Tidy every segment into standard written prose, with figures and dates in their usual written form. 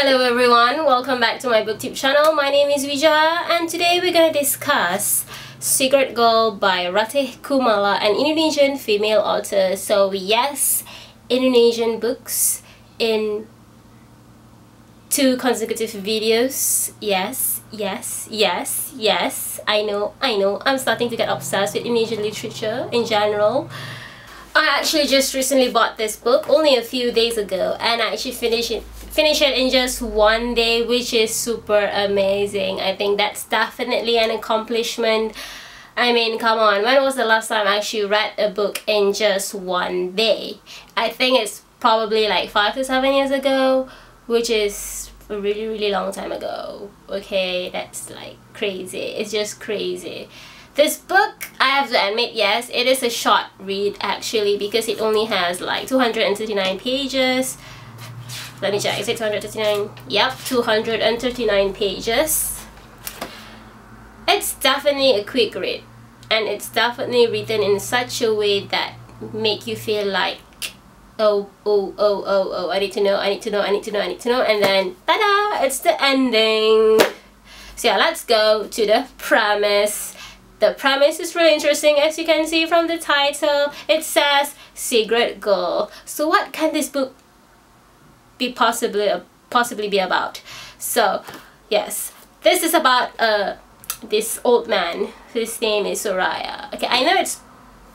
Hello everyone, welcome back to my booktube channel. My name is Vijaya and today we're gonna discuss Secret Girl by Ratih, Kumala, an Indonesian female author. So yes, Indonesian books in 2 consecutive videos. Yes. I know. I'm starting to get obsessed with Indonesian literature in general. I actually just recently bought this book only a few days ago and I actually finished it in just one day, which is super amazing. I think that's definitely an accomplishment. I mean, come on, when was the last time I actually read a book in just one day? I think it's probably like 5 to 7 years ago, which is a really long time ago. Okay, that's like crazy. It's just crazy. This book, I have to admit, yes, it is a short read actually, because it only has like 239 pages. Let me check, is it 239? Yep, 239 pages. It's definitely a quick read, and it's definitely written in such a way that make you feel like, oh, I need to know, and then ta-da, it's the ending. So yeah, let's go to the premise. The premise is really interesting, as you can see from the title. It says Secret Girl. So what can this book be possibly be about? So yes, this is about this old man whose name is Soraya. Okay, I know it's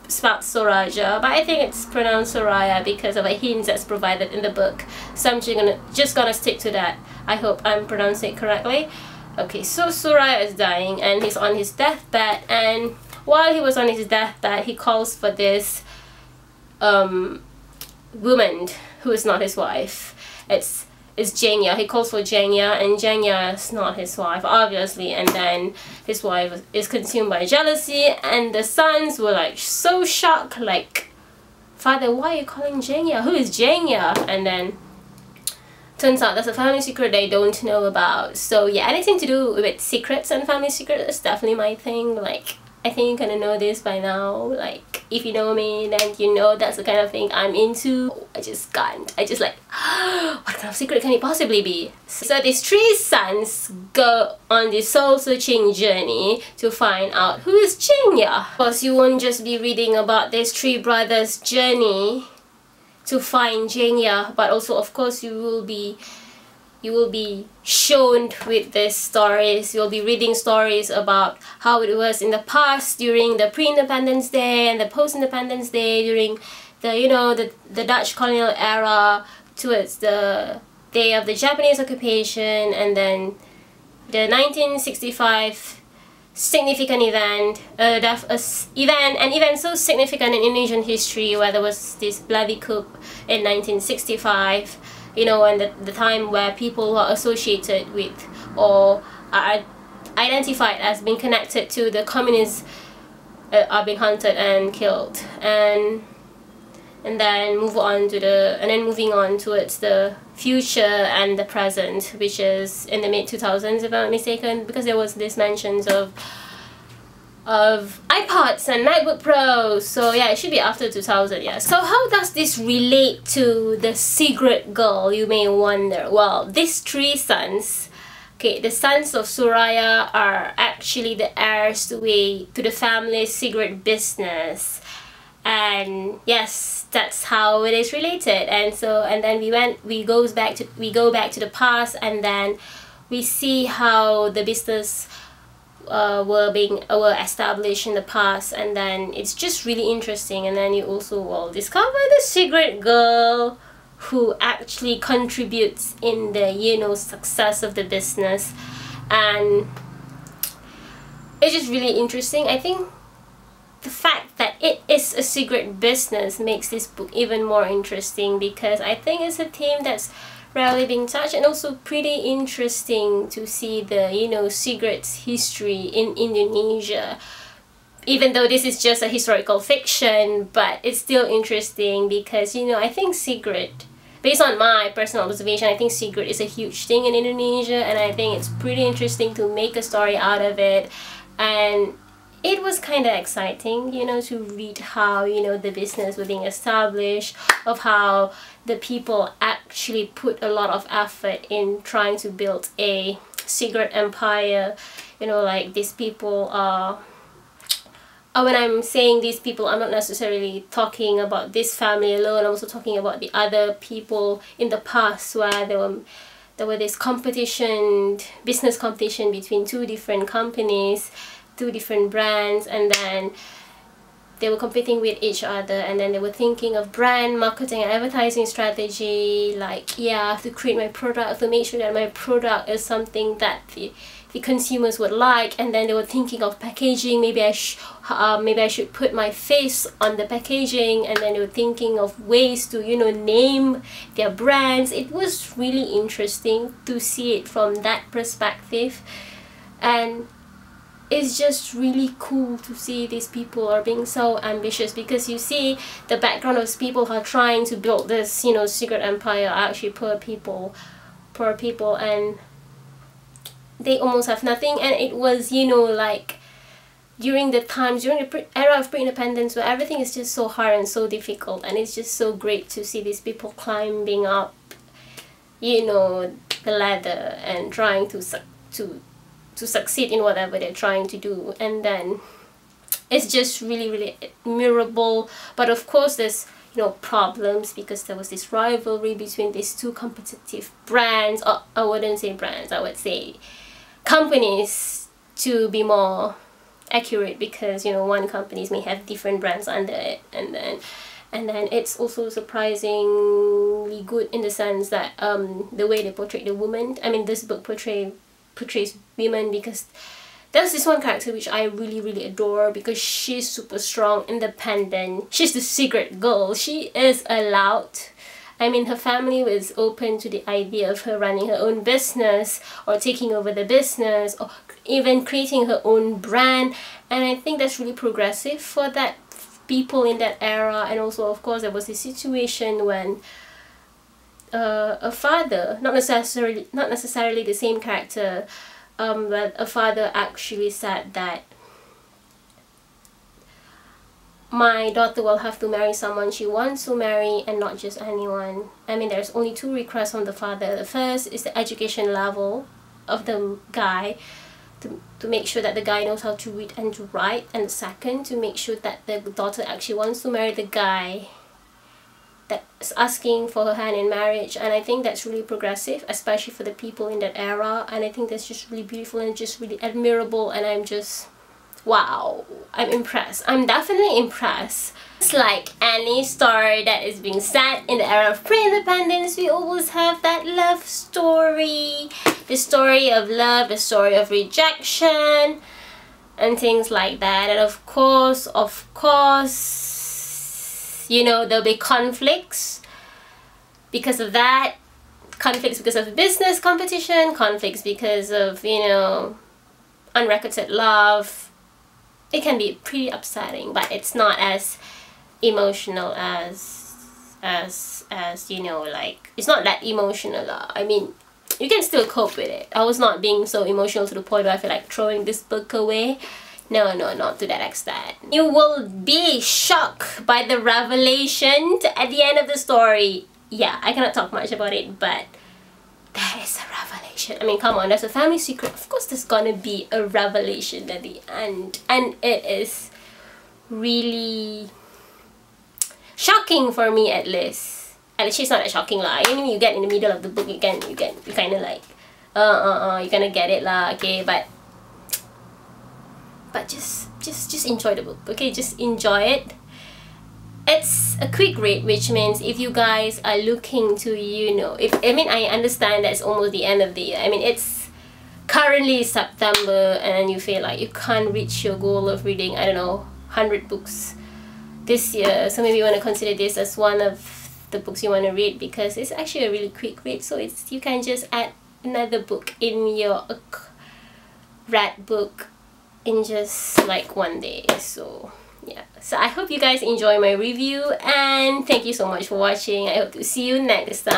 spelled Soraja, but I think it's pronounced Soraya because of a hint that's provided in the book. So I'm just gonna stick to that. I hope I'm pronouncing it correctly. Okay, so Soraya is dying and he's on his deathbed, and while he was on his deathbed, he calls for this woman who is not his wife. It's Jenya. He calls for Jenya, and Jenya is not his wife, obviously, and then his wife is consumed by jealousy, and the sons were like so shocked, like, "Father, why are you calling Jenya? Who is Jenya?" And then turns out that's a family secret they don't know about. So yeah, anything to do with secrets and family secrets is definitely my thing. Like, I think you kind of know this by now. Like, if you know me, then you know that's the kind of thing I'm into. I just like, what kind of secret can it possibly be? So these 3 sons go on this soul-searching journey to find out who is Jenya. Of course, you won't just be reading about these 3 brothers' journey to find Jenya, but also of course you will be shown with these stories. You'll be reading stories about how it was in the past during the pre-independence day and the post-independence day, during the the Dutch colonial era, towards the day of the Japanese occupation, and then the 1965 significant event, an event so significant in Indonesian history, where there was this bloody coup in 1965, and the time where people who are associated with or are identified as being connected to the communists are being hunted and killed, and then moving on towards the future and the present, which is in the mid-2000s, if I'm not mistaken, because there was this mentions of iPods and MacBook Pros. So yeah, it should be after 2000. Yeah. So how does this relate to the Secret Girl, you may wonder? Well, these 3 sons, okay, the sons of Soraya are actually the heirs to the family's secret business. And yes, that's how it is related. And then we go back to the past, and then we see how the business were established in the past, and then it's just really interesting. And then you also will discover the secret girl who actually contributes in the success of the business, and it's just really interesting. I think the fact that it is a secret business makes this book even more interesting, because I think it's a theme that's rarely being touched, and also pretty interesting to see the secrets history in Indonesia. Even though this is just a historical fiction, but it's still interesting because I think secret, based on my personal observation, I think secret is a huge thing in Indonesia, and I think it's pretty interesting to make a story out of it. And it was kind of exciting, to read how, the business was being established, of how the people actually put a lot of effort in trying to build a secret empire. You know, like these people are, when I'm saying these people, I'm not necessarily talking about this family alone. I'm also talking about the other people in the past where there were this competition, business competition between two different companies, two different brands, and then they were competing with each other, and then they were thinking of brand marketing and advertising strategy, like, yeah, I have to create my product, I have to make sure that my product is something that the consumers would like. And then they were thinking of packaging, maybe I should put my face on the packaging. And then they were thinking of ways to, you know, name their brands. It was really interesting to see it from that perspective, and it's just really cool to see these people are being so ambitious, because you see the background of those people who are trying to build this, you know, secret empire are actually poor people, and they almost have nothing. And it was, you know, like during the era of pre-independence, where everything is just so hard and so difficult, and it's just so great to see these people climbing up, you know, the ladder and trying to succeed in whatever they're trying to do. And then it's just really, really admirable. But of course there's, you know, problems, because there was this rivalry between these two competitive brands, or I wouldn't say brands, I would say companies to be more accurate, because, you know, one companies may have different brands under it. And then it's also surprisingly good in the sense that the way they portray the woman, I mean, this book portrays women, because there's this one character which I really, really adore, because she's super strong, independent, she's the secret girl, she is allowed, I mean, her family was open to the idea of her running her own business, or taking over the business, or even creating her own brand. And I think that's really progressive for that people in that era. And also, of course, there was this situation when a father, not necessarily the same character, but a father actually said that my daughter will have to marry someone she wants to marry, and not just anyone. I mean, there's only two requests from the father. The first is the education level of the guy, to make sure that the guy knows how to read and to write, and the second, to make sure that the daughter actually wants to marry the guy that's asking for her hand in marriage. And I think that's really progressive, especially for the people in that era. And I think that's just really beautiful and just really admirable. And I'm just, wow, I'm impressed. I'm definitely impressed. It's like any story that is being set in the era of pre-independence, we always have that love story, the story of love, the story of rejection, and things like that. And of course, you know, there'll be conflicts because of that, conflicts because of business competition, conflicts because of, you know, unrequited love. It can be pretty upsetting, but it's not as emotional as you know, like, it's not that emotional. I mean, you can still cope with it. I was not being so emotional to the point where I feel like throwing this book away. No, not to that extent. You will be shocked by the revelation at the end of the story. Yeah, I cannot talk much about it, but there is a revelation. I mean, come on, there's a family secret. Of course there's gonna be a revelation at the end. And it is really shocking for me, at least. At least it's not that shocking lah. You get in the middle of the book, you kind of like, you're gonna get it lah, okay, but just enjoy the book, okay? Just enjoy it. It's a quick read, which means if you guys are looking to, you know, I understand that's almost the end of the year. I mean, it's currently September, and you feel like you can't reach your goal of reading, I don't know, 100 books this year. So maybe you want to consider this as one of the books you want to read, because it's actually a really quick read. So you can just add another book in your read book in just like one day. So yeah, so I hope you guys enjoy my review, and thank you so much for watching. I hope to see you next time.